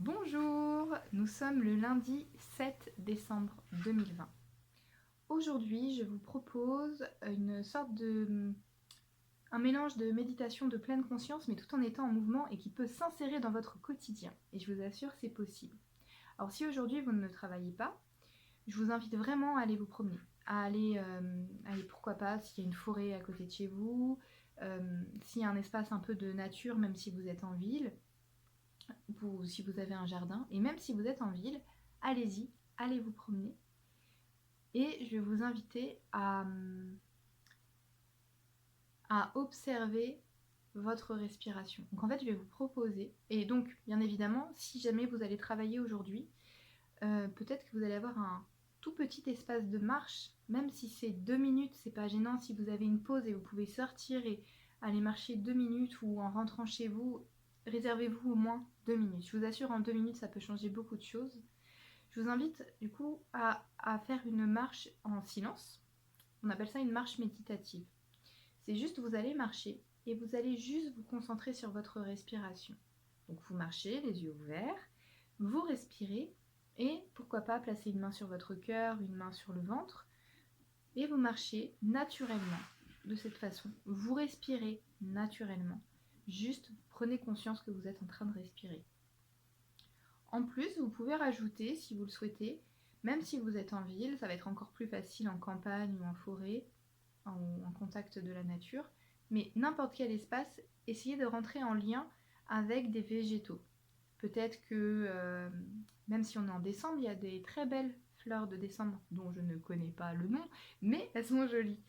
Bonjour, nous sommes le lundi 7 décembre 2020. Aujourd'hui, je vous propose un mélange de méditation de pleine conscience, mais tout en étant en mouvement et qui peut s'insérer dans votre quotidien. Et je vous assure, c'est possible. Alors si aujourd'hui vous ne travaillez pas, je vous invite vraiment à aller vous promener, à aller pourquoi pas, s'il y a une forêt à côté de chez vous, s'il y a un espace un peu de nature, même si vous êtes en ville, ou si vous avez un jardin, et même si vous êtes en ville, allez-y, allez vous promener. Et je vais vous inviter à observer votre respiration. Donc en fait, je vais vous proposer, et donc bien évidemment, si jamais vous allez travailler aujourd'hui, peut-être que vous allez avoir un tout petit espace de marche, même si c'est 2 minutes, c'est pas gênant si vous avez une pause et vous pouvez sortir et aller marcher 2 minutes ou en rentrant chez vous, réservez-vous au moins 2 minutes. Je vous assure, en 2 minutes, ça peut changer beaucoup de choses. Je vous invite du coup à faire une marche en silence. On appelle ça une marche méditative. C'est juste, vous allez marcher et vous allez juste vous concentrer sur votre respiration. Donc vous marchez, les yeux ouverts, vous respirez et pourquoi pas placer une main sur votre cœur, une main sur le ventre et vous marchez naturellement de cette façon. Vous respirez naturellement. Juste prenez conscience que vous êtes en train de respirer. En plus, vous pouvez rajouter, si vous le souhaitez, même si vous êtes en ville, ça va être encore plus facile en campagne ou en forêt, en contact de la nature, mais n'importe quel espace, essayez de rentrer en lien avec des végétaux. Peut-être que, même si on est en décembre, il y a des très belles fleurs de décembre dont je ne connais pas le nom, mais elles sont jolies.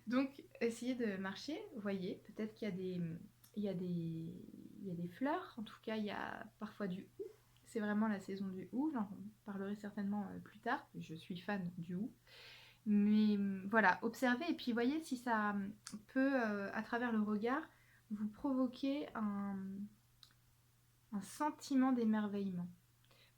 Donc, essayez de marcher, voyez, peut-être qu'il y a des fleurs, en tout cas, il y a parfois du hou. C'est vraiment la saison du hou, j'en parlerai certainement plus tard, je suis fan du hou. Mais voilà, observez et puis voyez si ça peut, à travers le regard, vous provoquer un sentiment d'émerveillement.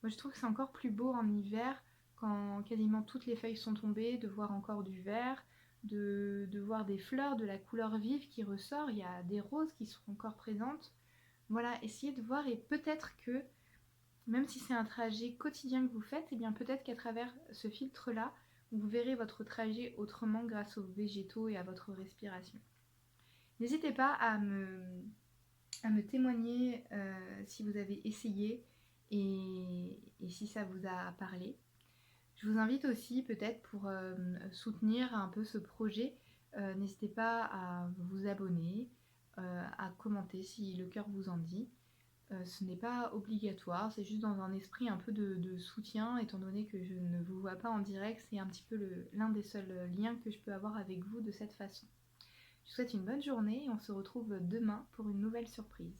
Moi je trouve que c'est encore plus beau en hiver, quand quasiment toutes les feuilles sont tombées, de voir encore du vert, de voir des fleurs de la couleur vive qui ressort, il y a des roses qui sont encore présentes. Voilà, essayez de voir et peut-être que, même si c'est un trajet quotidien que vous faites, et bien peut-être qu'à travers ce filtre-là, vous verrez votre trajet autrement grâce aux végétaux et à votre respiration. N'hésitez pas à me témoigner si vous avez essayé et si ça vous a parlé. Je vous invite aussi peut-être pour soutenir un peu ce projet, n'hésitez pas à vous abonner, à commenter si le cœur vous en dit. Ce n'est pas obligatoire, c'est juste dans un esprit un peu de soutien, étant donné que je ne vous vois pas en direct, c'est un petit peu l'un des seuls liens que je peux avoir avec vous de cette façon. Je vous souhaite une bonne journée et on se retrouve demain pour une nouvelle surprise.